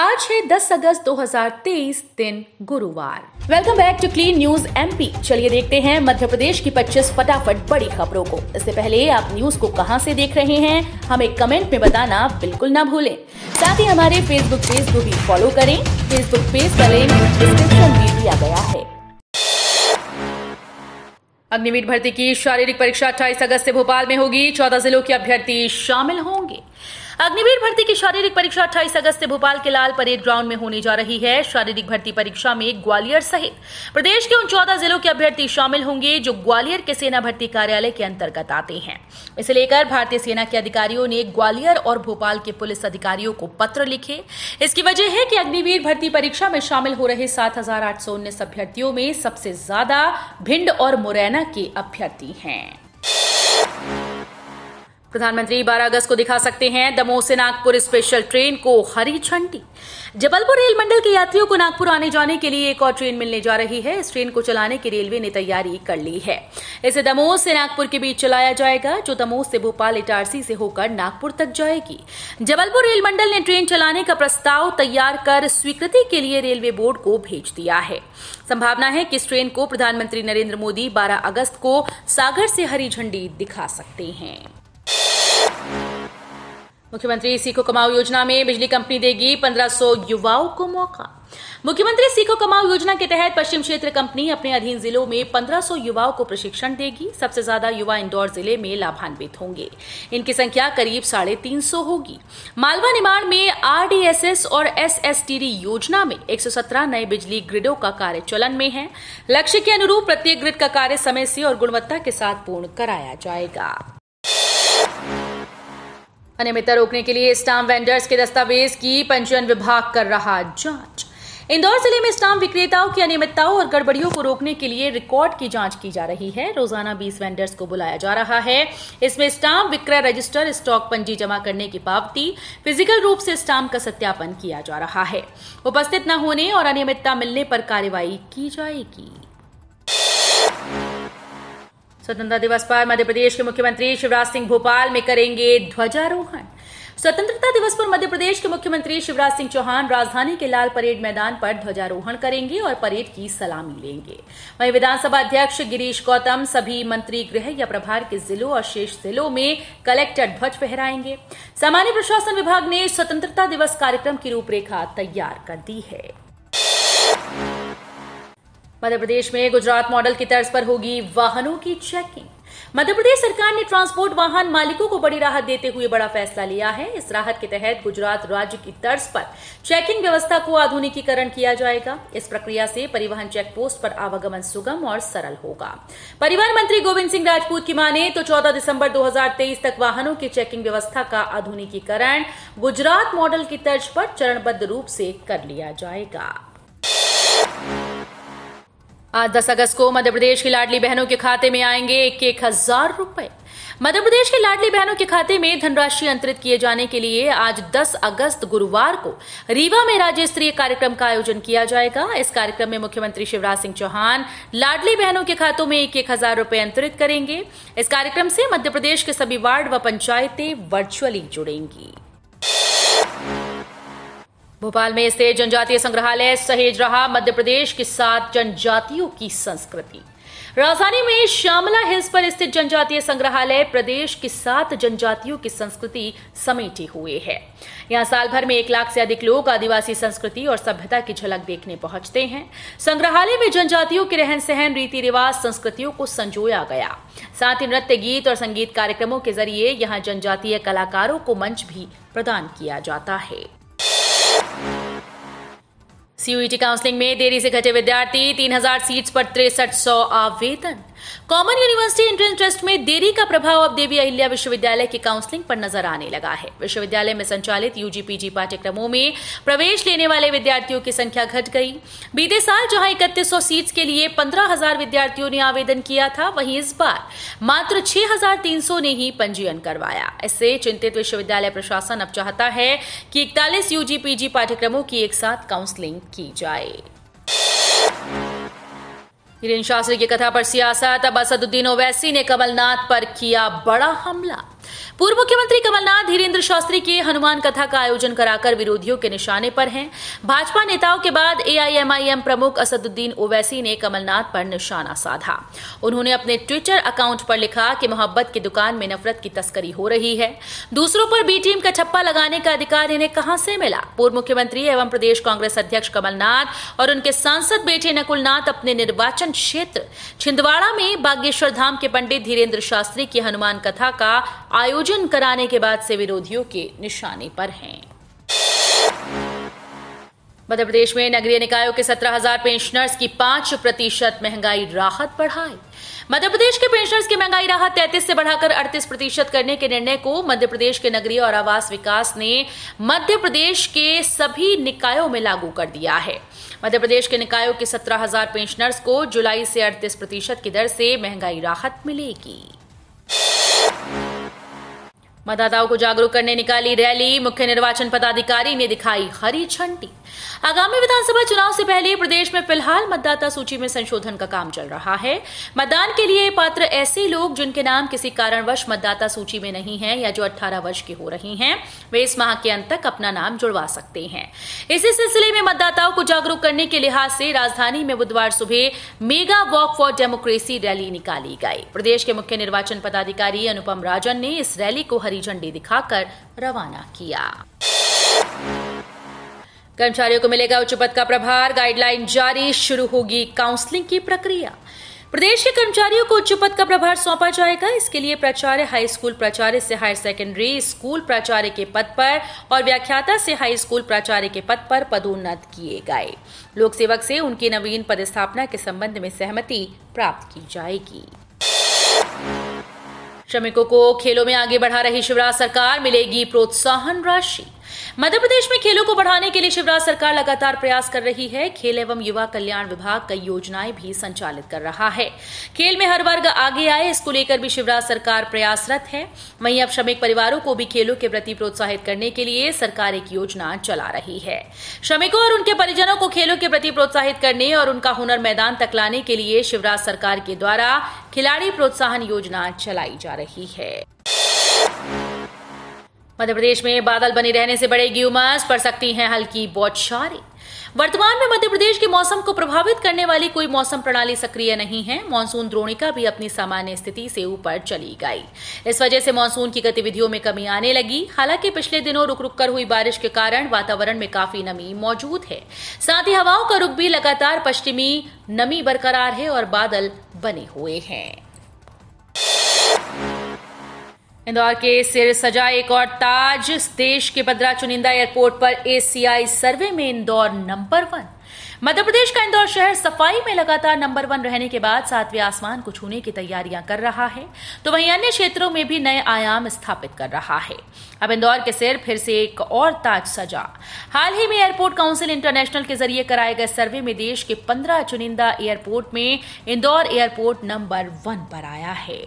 आज है 10 अगस्त 2023 दिन गुरुवार। Welcome back to clean news MP. चलिए देखते हैं मध्य प्रदेश की 25 फटाफट बड़ी खबरों को। इससे पहले आप न्यूज को कहां से देख रहे हैं हमें कमेंट में बताना बिल्कुल ना भूलें। साथ ही हमारे फेसबुक पेज को भी फॉलो करें। फेसबुक पेज का लिंक डिस्क्रिप्शन में दिया गया है। अग्निवीर भर्ती की शारीरिक परीक्षा 28 अगस्त से भोपाल में होगी। 14 जिलों के अभ्यर्थी शामिल होंगे। अग्निवीर भर्ती की शारीरिक परीक्षा 28 अगस्त से भोपाल के लाल परेड ग्राउंड में होने जा रही है। शारीरिक भर्ती परीक्षा में ग्वालियर सहित प्रदेश के उन 14 जिलों के अभ्यर्थी शामिल होंगे जो ग्वालियर के सेना भर्ती कार्यालय के अंतर्गत आते हैं। इसे लेकर भारतीय सेना के अधिकारियों ने ग्वालियर और भोपाल के पुलिस अधिकारियों को पत्र लिखे। इसकी वजह है कि अग्निवीर भर्ती परीक्षा में शामिल हो रहे 7,819 अभ्यर्थियों में सबसे ज्यादा भिंड और मुरैना के अभ्यर्थी हैं। प्रधानमंत्री 12 अगस्त को दिखा सकते हैं दमोह से नागपुर स्पेशल ट्रेन को हरी झंडी। जबलपुर रेल मंडल के यात्रियों को नागपुर आने जाने के लिए एक और ट्रेन मिलने जा रही है। इस ट्रेन को चलाने की रेलवे ने तैयारी कर ली है। इसे दमोह से नागपुर के बीच चलाया जाएगा, जो दमोह से भोपाल इटारसी से होकर नागपुर तक जाएगी। जबलपुर रेल मंडल ने ट्रेन चलाने का प्रस्ताव तैयार कर स्वीकृति के लिए रेलवे बोर्ड को भेज दिया है। संभावना है कि इस ट्रेन को प्रधानमंत्री नरेंद्र मोदी 12 अगस्त को सागर से हरी झंडी दिखा सकते हैं। मुख्यमंत्री सीखो कमाओ योजना में बिजली कंपनी देगी 1500 युवाओं को मौका। मुख्यमंत्री सीखो कमाओ योजना के तहत पश्चिम क्षेत्र कंपनी अपने अधीन जिलों में 1500 युवाओं को प्रशिक्षण देगी। सबसे ज्यादा युवा इंदौर जिले में लाभान्वित होंगे। इनकी संख्या करीब 350 होगी। मालवा निमाड़ में आरडीएसएस और एसएसटीडी योजना में 117 नए बिजली ग्रिडों का कार्य चलन में है। लक्ष्य के अनुरूप प्रत्येक ग्रिड का कार्य समय से और गुणवत्ता के साथ पूर्ण कराया जाएगा। अनियमितता रोकने के लिए स्टाम्प वेंडर्स के दस्तावेज की पंजीयन विभाग कर रहा जांच। इंदौर जिले में स्टाम्प विक्रेताओं की अनियमितताओं और गड़बड़ियों को रोकने के लिए रिकॉर्ड की जांच की जा रही है। रोजाना 20 वेंडर्स को बुलाया जा रहा है। इसमें स्टाम्प विक्रय रजिस्टर, स्टॉक पंजी जमा करने की पावती, फिजिकल रूप से स्टाम्प का सत्यापन किया जा रहा है। उपस्थित न होने और अनियमितता मिलने पर कार्रवाई की जाएगी। स्वतंत्रता दिवस पर मध्य प्रदेश के मुख्यमंत्री शिवराज सिंह भोपाल में करेंगे ध्वजारोहण। स्वतंत्रता दिवस पर मध्य प्रदेश के मुख्यमंत्री शिवराज सिंह चौहान राजधानी के लाल परेड मैदान पर ध्वजारोहण करेंगे और परेड की सलामी लेंगे। वहीं विधानसभा अध्यक्ष गिरीश गौतम सभी मंत्री गृह या प्रभार के जिलों और शेष जिलों में कलेक्टर ध्वज फहराएंगे। सामान्य प्रशासन विभाग ने स्वतंत्रता दिवस कार्यक्रम की रूपरेखा तैयार कर दी है। मध्य प्रदेश में गुजरात मॉडल की तर्ज पर होगी वाहनों की चेकिंग। मध्य प्रदेश सरकार ने ट्रांसपोर्ट वाहन मालिकों को बड़ी राहत देते हुए बड़ा फैसला लिया है। इस राहत के तहत गुजरात राज्य की तर्ज पर चेकिंग व्यवस्था को आधुनिकीकरण किया जाएगा। इस प्रक्रिया से परिवहन चेक पोस्ट पर आवागमन सुगम और सरल होगा। परिवहन मंत्री गोविंद सिंह राजपूत की माने तो 14 दिसंबर 2023 तक वाहनों की चेकिंग व्यवस्था का आधुनिकीकरण गुजरात मॉडल की तर्ज पर चरणबद्ध रूप से कर लिया जाएगा। आज 10 अगस्त को मध्य प्रदेश की लाडली बहनों के खाते में आएंगे 1,000 रुपए। मध्य प्रदेश की लाडली बहनों के खाते में धनराशि अंतरित किए जाने के लिए आज 10 अगस्त गुरुवार को रीवा में राज्य स्तरीय कार्यक्रम का आयोजन किया जाएगा। इस कार्यक्रम में मुख्यमंत्री शिवराज सिंह चौहान लाडली बहनों के खातों में 1,000 रुपए अंतरित करेंगे। इस कार्यक्रम से मध्य प्रदेश के सभी वार्ड व पंचायतें वर्चुअली जुड़ेंगी। भोपाल में स्थित जनजातीय संग्रहालय सहेज रहा मध्य प्रदेश की 7 जनजातियों की संस्कृति। राजधानी में श्यामला हिल्स पर स्थित जनजातीय संग्रहालय प्रदेश की 7 जनजातियों की संस्कृति समेटे हुए है। यहाँ साल भर में 1 लाख से अधिक लोग आदिवासी संस्कृति और सभ्यता की झलक देखने पहुंचते हैं। संग्रहालय में जनजातियों के रहन सहन, रीति रिवाज, संस्कृतियों को संजोया गया। साथ ही नृत्य, गीत और संगीत कार्यक्रमों के जरिए यहाँ जनजातीय कलाकारों को मंच भी प्रदान किया जाता है। सीयूईटी काउंसलिंग में देरी से घटे विद्यार्थी, 3000 सीट्स पर 6300 आवेदन। कॉमन यूनिवर्सिटी एंट्रेंस टेस्ट में देरी का प्रभाव अब देवी अहिल्या विश्वविद्यालय की काउंसलिंग पर नजर आने लगा है। विश्वविद्यालय में संचालित यूजी पीजी पाठ्यक्रमों में प्रवेश लेने वाले विद्यार्थियों की संख्या घट गई। बीते साल जहां 3100 सीट्स के लिए 15,000 विद्यार्थियों ने आवेदन किया था, वहीं इस बार मात्र 6,300 ने ही पंजीयन करवाया। इससे चिंतित विश्वविद्यालय प्रशासन अब चाहता है कि 41 यूजी पीजी पाठ्यक्रमों की एक साथ काउंसलिंग की जाए। वीरेंद्र शास्त्री की कथा पर सियासत, अब असदुद्दीन ओवैसी ने कमलनाथ पर किया बड़ा हमला। पूर्व मुख्यमंत्री कमलनाथ धीरेन्द्र शास्त्री की हनुमान कथा का आयोजन कराकर विरोधियों के निशाने पर हैं। भाजपा नेताओं के बाद एआईएमआईएम प्रमुख असदुद्दीन ओवैसी ने कमलनाथ पर निशाना साधा। उन्होंने अपने ट्विटर अकाउंट पर लिखा कि मोहब्बत की दुकान में नफरत की तस्करी हो रही है। दूसरों पर बी टीम का ठप्पा लगाने का अधिकार इन्हें कहां से मिला? पूर्व मुख्यमंत्री एवं प्रदेश कांग्रेस अध्यक्ष कमलनाथ और उनके सांसद बेटे नकुलनाथ अपने निर्वाचन क्षेत्र छिंदवाड़ा में बागेश्वर धाम के पंडित धीरेन्द्र शास्त्री की हनुमान कथा का आयोजन कराने के बाद से विरोधियों के निशाने पर हैं। मध्य प्रदेश में नगरीय निकायों के 17,000 पेंशनर्स की 5% महंगाई राहत बढ़ाई। मध्य प्रदेश के पेंशनर्स की महंगाई राहत 33 से बढ़ाकर 38% करने के निर्णय को मध्य प्रदेश के नगरीय और आवास विकास ने मध्य प्रदेश के सभी निकायों में लागू कर दिया है। मध्य प्रदेश के निकायों के 17,000 पेंशनर्स को जुलाई से 38% की दर से महंगाई राहत मिलेगी। मतदाताओं को जागरूक करने निकाली रैली, मुख्य निर्वाचन पदाधिकारी ने दिखाई हरी झंडी। आगामी विधानसभा चुनाव से पहले प्रदेश में फिलहाल मतदाता सूची में संशोधन का काम चल रहा है। मतदान के लिए पात्र ऐसे लोग जिनके नाम किसी कारणवश मतदाता सूची में नहीं है या जो 18 वर्ष के हो रही हैं, वे इस माह के अंत तक अपना नाम जुड़वा सकते हैं। इसी सिलसिले में मतदाताओं को जागरूक करने के लिहाज से राजधानी में बुधवार सुबह mega walk for democracy rally निकाली गई। प्रदेश के मुख्य निर्वाचन पदाधिकारी अनुपम राजन ने इस रैली को हरी झंडी दिखाकर रवाना किया। कर्मचारियों को मिलेगा उच्च पद का प्रभार, गाइडलाइन जारी, शुरू होगी काउंसलिंग की प्रक्रिया। प्रदेश के कर्मचारियों को उच्च पद का प्रभार सौंपा जाएगा। इसके लिए प्राचार्य, हाई स्कूल प्राचार्य से हायर सेकेंडरी स्कूल प्राचार्य के पद पर और व्याख्याता से हाई स्कूल प्राचार्य के पद पर पदोन्नत किए गए। लोक सेवक से उनकी नवीन पदस्थापना के संबंध में सहमति प्राप्त की जाएगी। श्रमिकों को खेलों में आगे बढ़ा रही शिवराज सरकार, मिलेगी प्रोत्साहन राशि। मध्य प्रदेश में खेलों को बढ़ाने के लिए शिवराज सरकार लगातार प्रयास कर रही है। खेल एवं युवा कल्याण विभाग कई योजनाएं भी संचालित कर रहा है। खेल में हर वर्ग आगे आए, इसको लेकर भी शिवराज सरकार प्रयासरत है। वहीं अब श्रमिक परिवारों को भी खेलों के प्रति प्रोत्साहित करने के लिए सरकार एक योजना चला रही है। श्रमिकों और उनके परिजनों को खेलों के प्रति प्रोत्साहित करने और उनका हुनर मैदान तक लाने के लिए शिवराज सरकार के द्वारा खिलाड़ी प्रोत्साहन योजना चलाई जा रही है। मध्य प्रदेश में बादल बने रहने से बढ़ेगी उमस, पड़ सकती हैं हल्की बौछारें। वर्तमान में मध्य प्रदेश के मौसम को प्रभावित करने वाली कोई मौसम प्रणाली सक्रिय नहीं है। मानसून द्रोणिका भी अपनी सामान्य स्थिति से ऊपर चली गई। इस वजह से मानसून की गतिविधियों में कमी आने लगी। हालांकि पिछले दिनों रुक रुक कर हुई बारिश के कारण वातावरण में काफी नमी मौजूद है। साथ ही हवाओं का रुख भी लगातार पश्चिमी नमी बरकरार है और बादल बने हुए हैं। इंदौर के सिर सजा एक और ताज, देश के 15 चुनिंदा एयरपोर्ट पर ACI सर्वे में इंदौर नंबर 1। मध्य प्रदेश का इंदौर शहर सफाई में लगातार नंबर 1 रहने के बाद 7वें आसमान को छूने की तैयारियां कर रहा है, तो वहीं अन्य क्षेत्रों में भी नए आयाम स्थापित कर रहा है। अब इंदौर के सिर फिर से एक और ताज सजा। हाल ही में एयरपोर्ट काउंसिल इंटरनेशनल के जरिए कराए गए सर्वे में देश के 15 चुनिंदा एयरपोर्ट में इंदौर एयरपोर्ट नंबर 1 पर आया है।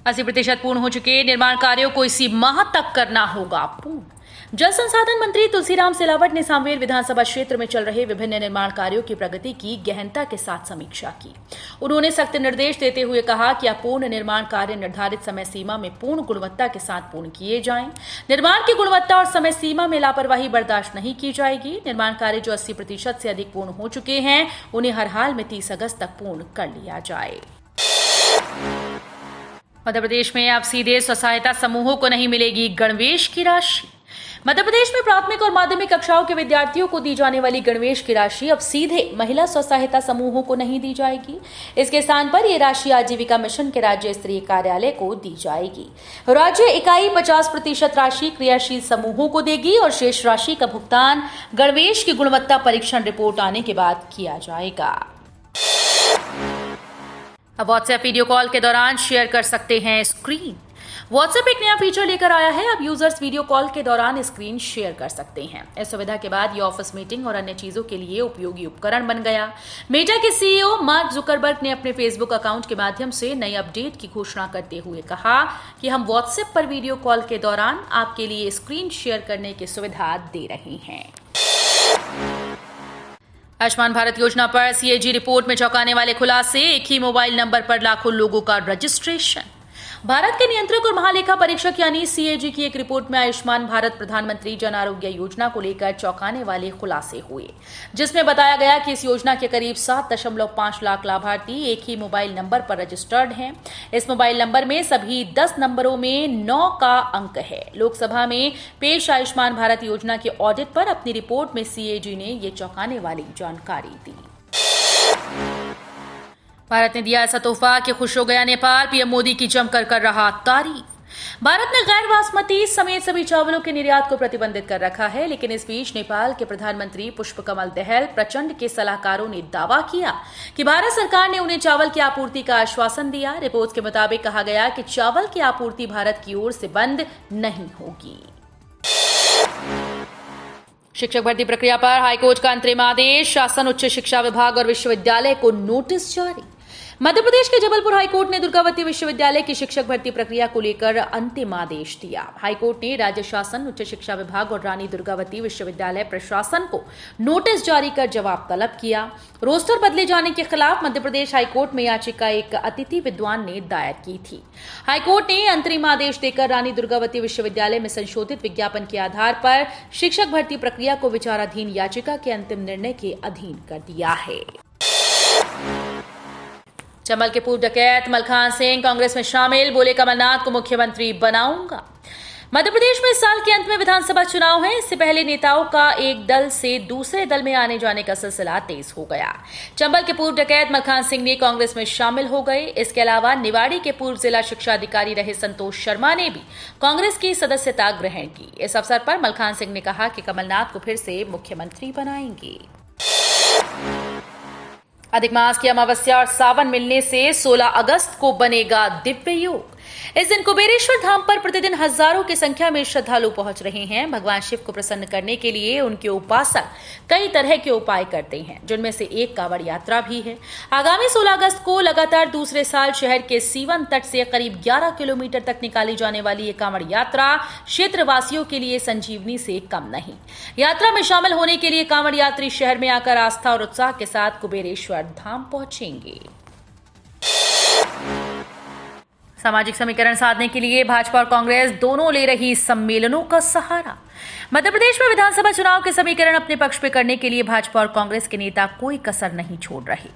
80% पूर्ण हो चुके निर्माण कार्यों को इसी माह तक करना होगा पूर्ण। जल संसाधन मंत्री तुलसीराम सिलावट ने सांवेर विधानसभा क्षेत्र में चल रहे विभिन्न निर्माण कार्यों की प्रगति की गहनता के साथ समीक्षा की। उन्होंने सख्त निर्देश देते हुए कहा कि अपूर्ण निर्माण कार्य निर्धारित समय सीमा में पूर्ण गुणवत्ता के साथ पूर्ण किए जाएं। निर्माण की गुणवत्ता और समय सीमा में लापरवाही बर्दाश्त नहीं की जाएगी। निर्माण कार्य जो 80% से अधिक पूर्ण हो चुके हैं, उन्हें हर हाल में 30 अगस्त तक पूर्ण कर लिया जाए। मध्य प्रदेश में अब सीधे स्व सहायता समूहों को नहीं मिलेगी गणवेश की राशि। मध्य प्रदेश में प्राथमिक और माध्यमिक कक्षाओं के विद्यार्थियों को दी जाने वाली गणवेश की राशि अब सीधे महिला स्व सहायता समूहों को नहीं दी जाएगी। इसके स्थान पर यह राशि आजीविका मिशन के राज्य स्तरीय कार्यालय को दी जाएगी। राज्य इकाई 50% राशि क्रियाशील समूहों को देगी और शेष राशि का भुगतान गणवेश की गुणवत्ता परीक्षण रिपोर्ट आने के बाद किया जाएगा। अब व्हाट्सएप वीडियो कॉल के दौरान शेयर कर सकते हैं स्क्रीन। व्हाट्सएप एक नया फीचर लेकर आया है। अब यूजर्स वीडियो कॉल के दौरान स्क्रीन शेयर कर सकते हैं। इस सुविधा के बाद ये ऑफिस मीटिंग और अन्य चीजों के लिए उपयोगी उपकरण बन गया। मेटा के CEO मार्क जुकरबर्ग ने अपने फेसबुक अकाउंट के माध्यम से नई अपडेट की घोषणा करते हुए कहा कि हम व्हाट्सएप पर वीडियो कॉल के दौरान आपके लिए स्क्रीन शेयर करने की सुविधा दे रहे हैं। आयुष्मान भारत योजना पर CAG रिपोर्ट में चौंकाने वाले खुलासे। एक ही मोबाइल नंबर पर लाखों लोगों का रजिस्ट्रेशन। भारत के नियंत्रक और महालेखा परीक्षक यानी सीएजी की एक रिपोर्ट में आयुष्मान भारत प्रधानमंत्री जन आरोग्य योजना को लेकर चौंकाने वाले खुलासे हुए, जिसमें बताया गया कि इस योजना के करीब 7.5 लाख लाभार्थी एक ही मोबाइल नंबर पर रजिस्टर्ड हैं। इस मोबाइल नंबर में सभी 10 नंबरों में 9 का अंक है। लोकसभा में पेश आयुष्मान भारत योजना के ऑडिट पर अपनी रिपोर्ट में सीएजी ने ये चौंकाने वाली जानकारी दी। भारत ने दिया ऐसा तोहफा कि खुश हो गया नेपाल, पीएम मोदी की जमकर कर रहा तारीफ। भारत ने गैर बासमती समेत सभी चावलों के निर्यात को प्रतिबंधित कर रखा है, लेकिन इस बीच नेपाल के प्रधानमंत्री पुष्पकमल दहल प्रचंड के सलाहकारों ने दावा किया कि भारत सरकार ने उन्हें चावल की आपूर्ति का आश्वासन दिया। रिपोर्ट के मुताबिक कहा गया कि चावल की आपूर्ति भारत की ओर से बंद नहीं होगी। शिक्षक भर्ती प्रक्रिया पर हाईकोर्ट का अंतरिम आदेश, शासन, उच्च शिक्षा विभाग और विश्वविद्यालय को नोटिस जारी। मध्य प्रदेश के जबलपुर हाईकोर्ट ने दुर्गावती विश्वविद्यालय की शिक्षक भर्ती प्रक्रिया को लेकर अंतिम आदेश दिया। हाईकोर्ट ने राज्य शासन, उच्च शिक्षा विभाग और रानी दुर्गावती विश्वविद्यालय प्रशासन को नोटिस जारी कर जवाब तलब किया। रोस्टर बदले जाने के खिलाफ मध्य प्रदेश हाईकोर्ट में याचिका एक अतिथि विद्वान ने दायर की थी। हाईकोर्ट ने अंतरिम आदेश देकर रानी दुर्गावती विश्वविद्यालय में संशोधित विज्ञापन के आधार पर शिक्षक भर्ती प्रक्रिया को विचाराधीन याचिका के अंतिम निर्णय के अधीन कर दिया है। चंबल के पूर्व डकैत मलखान सिंह कांग्रेस में शामिल, बोले कमलनाथ को मुख्यमंत्री बनाऊंगा। मध्य प्रदेश में इस साल के अंत में विधानसभा चुनाव है। इससे पहले नेताओं का एक दल से दूसरे दल में आने जाने का सिलसिला तेज हो गया। चंबल के पूर्व डकैत मलखान सिंह ने कांग्रेस में शामिल हो गए। इसके अलावा निवाड़ी के पूर्व जिला शिक्षा अधिकारी रहे संतोष शर्मा ने भी कांग्रेस की सदस्यता ग्रहण की। इस अवसर पर मलखान सिंह ने कहा कि कमलनाथ को फिर से मुख्यमंत्री बनाएंगे। अधिक मास की अमावस्या और सावन मिलने से 16 अगस्त को बनेगा दिव्य योग। इस दिन कुबेरेश्वर धाम पर प्रतिदिन हजारों की संख्या में श्रद्धालु पहुंच रहे हैं। भगवान शिव को प्रसन्न करने के लिए उनके उपासक कई तरह के उपाय करते हैं, जिनमें से एक कांवड़ यात्रा भी है। आगामी 16 अगस्त को लगातार दूसरे साल शहर के सीवन तट से करीब 11 किलोमीटर तक निकाली जाने वाली ये कांवड़ यात्रा क्षेत्रवासियों के लिए संजीवनी से कम नहीं। यात्रा में शामिल होने के लिए कांवड़ यात्री शहर में आकर आस्था और उत्साह के साथ कुबेरेश्वर धाम पहुंचेंगे। सामाजिक समीकरण साधने के लिए भाजपा और कांग्रेस दोनों ले रही सम्मेलनों का सहारा। मध्य प्रदेश में विधानसभा चुनाव के समीकरण अपने पक्ष में करने के लिए भाजपा और कांग्रेस के नेता कोई कसर नहीं छोड़ रहे।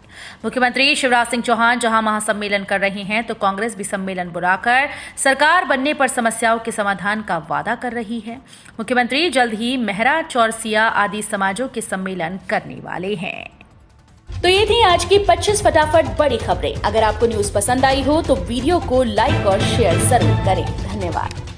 मुख्यमंत्री शिवराज सिंह चौहान जहां महासम्मेलन कर रहे हैं, तो कांग्रेस भी सम्मेलन बुलाकर सरकार बनने पर समस्याओं के समाधान का वादा कर रही है। मुख्यमंत्री जल्द ही मेहरा, चौरसिया आदि समाजों के सम्मेलन करने वाले हैं। तो ये थी आज की 25 फटाफट बड़ी खबरें। अगर आपको न्यूज पसंद आई हो तो वीडियो को लाइक और शेयर जरूर करें। धन्यवाद।